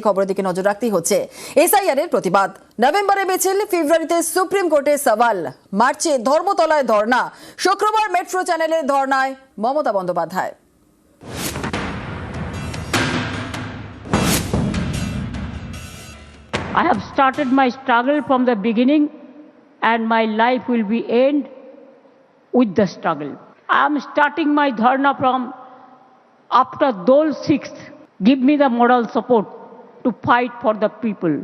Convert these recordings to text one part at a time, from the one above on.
খবরের দিকে নজর রাখতেই হচ্ছে। এসআইআর এর প্রতিবাদ, নভেম্বরে মিছিল, ফেব্রুয়ারিতে সুপ্রিম কোর্টে সওয়াল, মার্চে ধর্মতলায় ধর্ণা, শুক্রবার মেট্রো চ্যানেলে ধর্ণায় Mamata Bandyopadhyay. I have started my struggle from the beginning and my life will be end with the struggle. I am starting my dharna from after Dol 6th. Give me the moral support to fight for the people.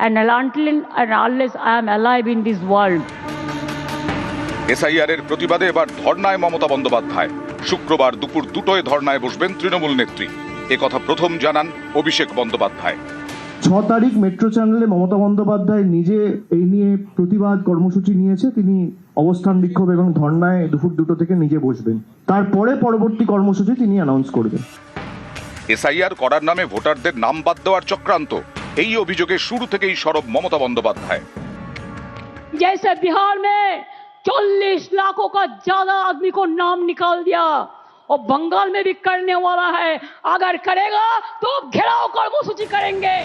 And until and unless I am alive in this world. SIR এর প্রতিবাদে এবার ধর্নায় মমতা বন্দ্যোপাধ্যায়। শুক্রবার দুপুর 2টায় ধর্নায় বসবেন তৃণমূল নেত্রী। একথা প্রথম জানান অভিষেক বন্দ্যোপাধ্যায়। 6 তারিখ মেট্রো চ্যানেলে মমতা বন্দ্যোপাধ্যায় নিজে এই নিয়ে প্রতিবাদ কর্মসূচি নিয়েছে। তিনি অবস্থান বিক্ষোভ এবং ধর্নায় দুপুর 2টো থেকে নিজে বসবেন। তারপরে পরবর্তী কর্মসূচি তিনি অ্যানাউন্স করবেন। এসআইআর করার নামে ভোটারদের নাম বাদ দেওয়ার চক্রান্ত, এই অভিযোগে শুরু থেকেই সরব মমতা বন্দ্যোপাধ্যায়। जैसे बिहार में 40 लाखों का ज्यादा आदमी को नाम निकाल दिया और बंगाल में भी करने वाला है, अगर करेगा तो घेराव कर्मसूची करेंगे।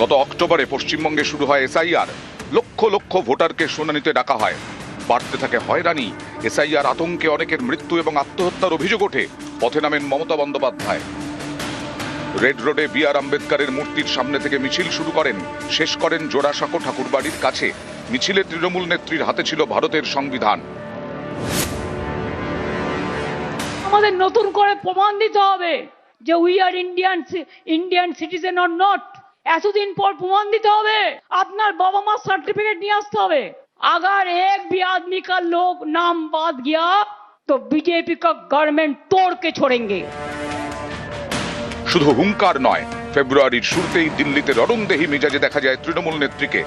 গত অক্টোবরে পশ্চিমবঙ্গে শুরু হয় এসআইআর। লক্ষ লক্ষ ভোটারকে শুনানিতে ডাকা হয়। বাড়তে থাকে হয়রানি। এসআইআর আতঙ্কে অনেকের মৃত্যু এবং আত্মহত্যার অভিযোগ ওঠে। পথে নামেন মমতা বন্দ্যোপাধ্যায়। রেড রোডে বি.আর. আম্বেদকরের মূর্তির সামনে থেকে মিছিল শুরু করেন, শেষ করেন জোড়াসাঁকো ঠাকুরবাড়ির কাছে। মিছিলে তৃণমূল নেত্রীর হাতে ছিল ভারতের সংবিধান। আমাদের নতুন করে প্রমাণ দিতে হবে যে we are Indian citizen or not. এতদিন পর প্রমাণ দিতে হবে। আপনার বাবা মার সার্টিফিকেট নিয়ে আসতে হবে। अगर एक भी आदमी का लोग नाम बात गया तो बीजेपी का गवर्नमेंट तोड़ के छोड़ेंगे। শুধু হুঙ্কার নয়, ফেব্রুয়ারির শুরুতেই দিল্লিতে রড়ংদেহী মেজাজে দেখা যায় তৃণমূল নেত্রীকে।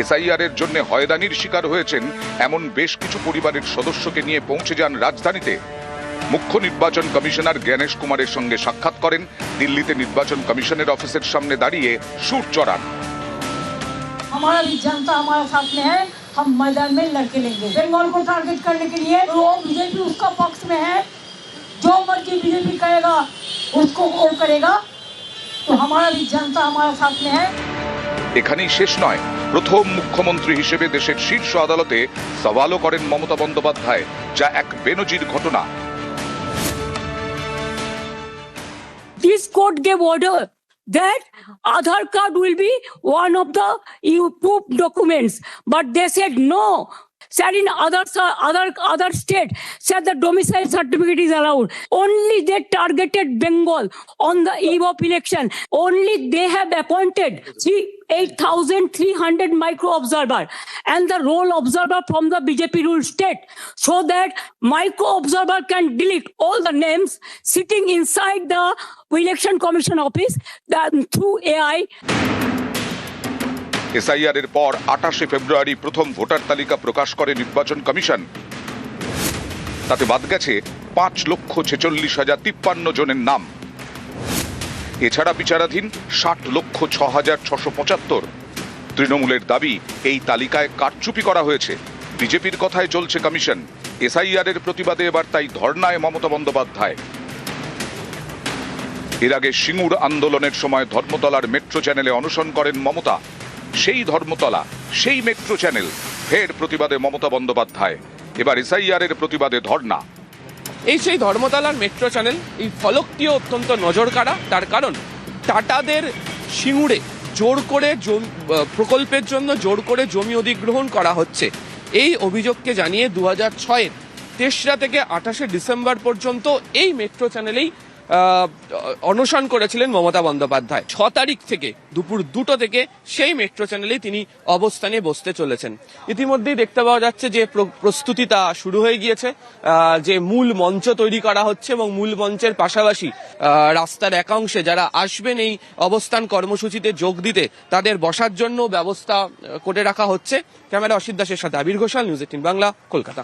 এসআইআর এর জন্য হয়রানির শিকার হয়েছেন এমন বেশ কিছু পরিবারের সদস্যকে নিয়ে পৌঁছে যান রাজধানীতে। মুখ্য নির্বাচন কমিশনার জ্ঞানেশ কুমারের সঙ্গে সাক্ষাৎ করেন। দিল্লিতে নির্বাচন কমিশনের অফিসের সামনে দাঁড়িয়ে সুর চড়ান। हमारा भी जनता हमारे साथ में है, हम मैदान में लड़के लेंगे। बंगाल को टारगेट करने के लिए तो बीजेपी उसका पक्ष में है। जो मर्जी बीजेपी करेगा उसको वो करेगा, तो हमारा भी जनता हमारे साथ में है। এখানেই শেষ নয়, প্রথম মুখ্যমন্ত্রী হিসেবে দেশের শীর্ষ আদালতে সওয়ালও করেন মমতা বন্দ্যোপাধ্যায়, যা এক বেনজির ঘটনা। This court gave order that Aadhaar card will be one of the proof documents, but they said no. Said in other state, said the domicile certificate is allowed. Only they targeted Bengal on the eve of election. Only they have appointed 8,300 micro observer and the role observer from the BJP ruled state, so that micro observer can delete all the names sitting inside the election commission office through AI. SIR এর পর 28শে ফেব্রুয়ারি প্রথম voter তালিকা প্রকাশ করে নির্বাচন commission. তাতে বাদ গেছে 5,46,053 জনের নাম। এছাড়া বিচারাধীন 60,06,675। তৃণমূলের দাবি এই তালিকায় কারচুপি করা হয়েছে। বিজেপির কথায় চলছে কমিশন। এসআইআর এর প্রতিবাদে এবার তাই ধর্নায় মমতা বন্দ্যোপাধ্যায়। এর আগে সিঙ্গুর আন্দোলনের সময় ধর্মতলার মেট্রো চ্যানেলে অনশন করেন মমতা। সেই ধর্মতলা, সেই মেট্রো চ্যানেল, ফের প্রতিবাদে মমতা বন্দ্যোপাধ্যায়। এবার এসআইআর এর প্রতিবাদে ধর্না। এই সেই ধর্মতলার মেট্রো চ্যানেল, এই ফলকটিও অত্যন্ত নজর কাড়া। তার কারণ টাটাদের সিঙ্গুরে জোর করে প্রকল্পের জন্য জোর করে জমি অধিগ্রহণ করা হচ্ছে। এই অভিযোগকে জানিয়ে 2006-এর তেসরা থেকে 28শে ডিসেম্বর পর্যন্ত এই মেট্রো চ্যানেলেই অনশন করেছিলেন মমতা বন্দ্যোপাধ্যায়। 6 তারিখ থেকে দুপুর 2টো থেকে সেই মেট্রো চ্যানেলেই তিনি অবস্থানে বসতে চলেছেন। ইতিমধ্যেই দেখতে পাওয়া যাচ্ছে যে প্রস্তুতি তা শুরু হয়ে গিয়েছে, যে মূল মঞ্চ তৈরি করা হচ্ছে এবং মূল মঞ্চের পাশাপাশি রাস্তার একাংশে যারা আসবেন এই অবস্থান কর্মসূচিতে যোগ দিতে তাদের বসার জন্য ব্যবস্থা করে রাখা হচ্ছে। ক্যামেরা অসিত দাসের সাথে আবির ঘোষাল, নিউজ 18 বাংলা, কলকাতা।